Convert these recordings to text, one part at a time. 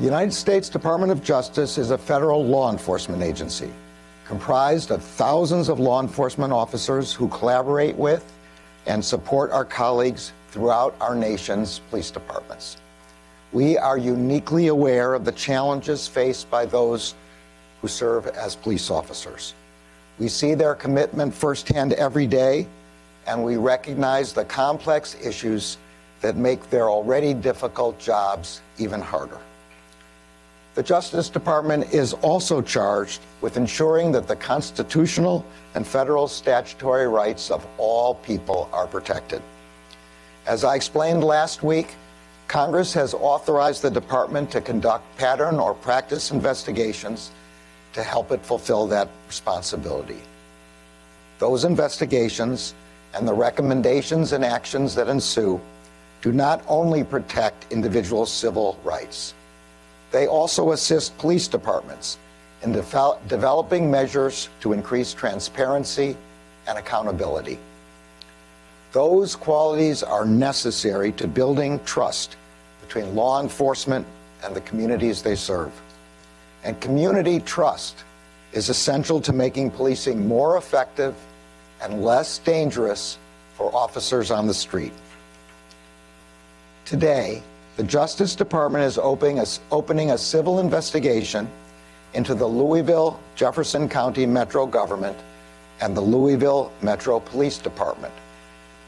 The United States Department of Justice is a federal law enforcement agency comprised of thousands of law enforcement officers who collaborate with and support our colleagues throughout our nation's police departments. We are uniquely aware of the challenges faced by those who serve as police officers. We see their commitment firsthand every day, and we recognize the complex issues that make their already difficult jobs even harder. The Justice Department is also charged with ensuring that the constitutional and federal statutory rights of all people are protected. As I explained last week, Congress has authorized the department to conduct pattern or practice investigations to help it fulfill that responsibility. Those investigations and the recommendations and actions that ensue do not only protect individual civil rights, they also assist police departments in developing measures to increase transparency and accountability. Those qualities are necessary to building trust between law enforcement and the communities they serve. And community trust is essential to making policing more effective and less dangerous for officers on the street. Today, the Justice Department is opening a civil investigation into the Louisville Jefferson County Metro Government and the Louisville Metro Police Department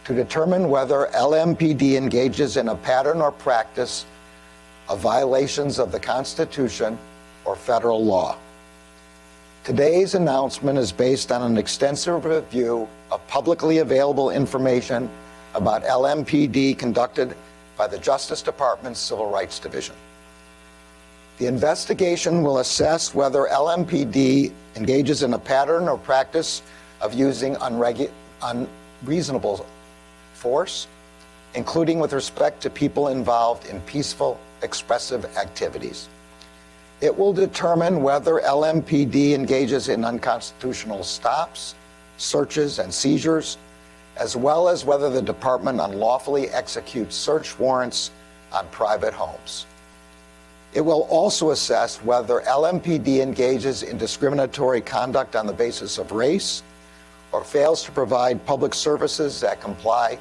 to determine whether LMPD engages in a pattern or practice of violations of the Constitution or federal law. Today's announcement is based on an extensive review of publicly available information about LMPD conducted by the Justice Department's Civil Rights Division. The investigation will assess whether LMPD engages in a pattern or practice of using unreasonable force, including with respect to people involved in peaceful, expressive activities. It will determine whether LMPD engages in unconstitutional stops, searches, and seizures, as well as whether the department unlawfully executes search warrants on private homes. It will also assess whether LMPD engages in discriminatory conduct on the basis of race or fails to provide public services that comply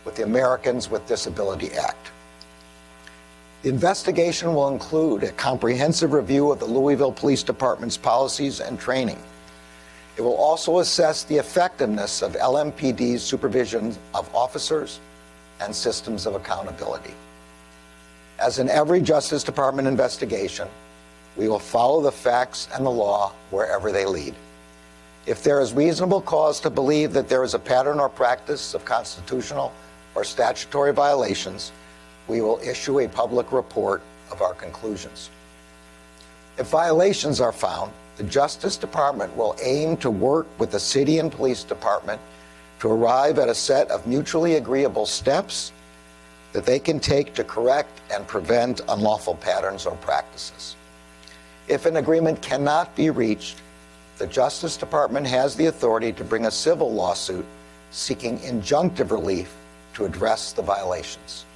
with the Americans with Disability Act. The investigation will include a comprehensive review of the Louisville Police Department's policies and training. It will also assess the effectiveness of LMPD's supervision of officers and systems of accountability. As in every Justice Department investigation, we will follow the facts and the law wherever they lead. If there is reasonable cause to believe that there is a pattern or practice of constitutional or statutory violations, we will issue a public report of our conclusions. If violations are found, the Justice Department will aim to work with the City and Police Department to arrive at a set of mutually agreeable steps that they can take to correct and prevent unlawful patterns or practices. If an agreement cannot be reached, the Justice Department has the authority to bring a civil lawsuit seeking injunctive relief to address the violations.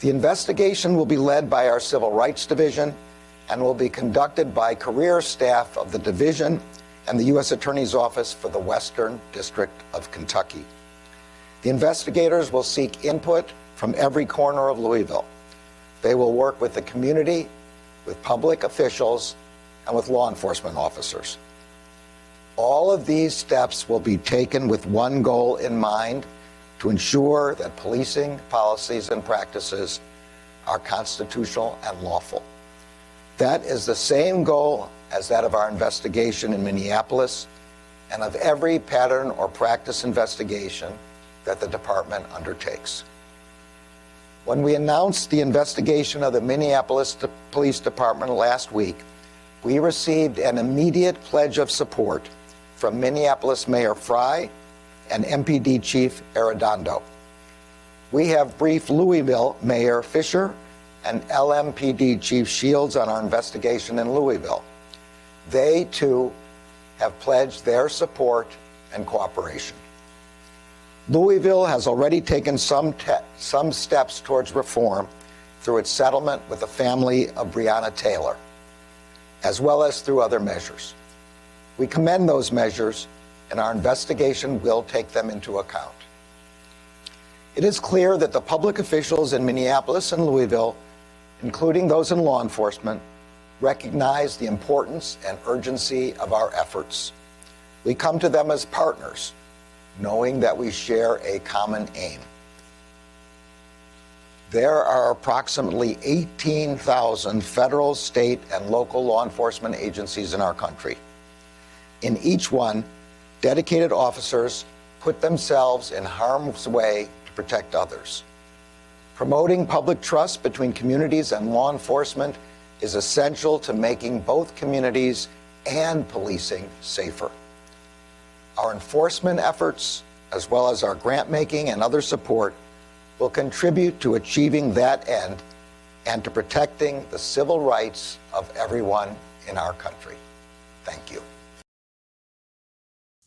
The investigation will be led by our Civil Rights Division and will be conducted by career staff of the division and the U.S. Attorney's Office for the Western District of Kentucky. The investigators will seek input from every corner of Louisville. They will work with the community, with public officials, and with law enforcement officers. All of these steps will be taken with one goal in mind: to ensure that policing policies and practices are constitutional and lawful. That is the same goal as that of our investigation in Minneapolis and of every pattern or practice investigation that the department undertakes. When we announced the investigation of the Minneapolis Police Department last week, we received an immediate pledge of support from Minneapolis Mayor Frey and MPD Chief Arredondo. We have briefed Louisville Mayor Fisher and LMPD Chief Shields on our investigation in Louisville. They, too, have pledged their support and cooperation. Louisville has already taken some steps towards reform, through its settlement with the family of Breonna Taylor, as well as through other measures. We commend those measures, and our investigation will take them into account. It is clear that the public officials in Minneapolis and Louisville, including those in law enforcement, recognize the importance and urgency of our efforts. We come to them as partners, knowing that we share a common aim. There are approximately 18,000 federal, state, and local law enforcement agencies in our country. In each one, dedicated officers put themselves in harm's way to protect others. Promoting public trust between communities and law enforcement is essential to making both communities and policing safer. Our enforcement efforts, as well as our grant making and other support, will contribute to achieving that end and to protecting the civil rights of everyone in our country. Thank you.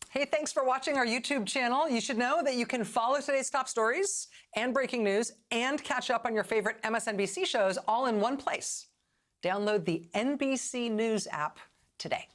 Hey, thanks for watching our YouTube channel. You should know that you can follow today's top stories and breaking news and catch up on your favorite MSNBC shows all in one place. Download the NBC News app today.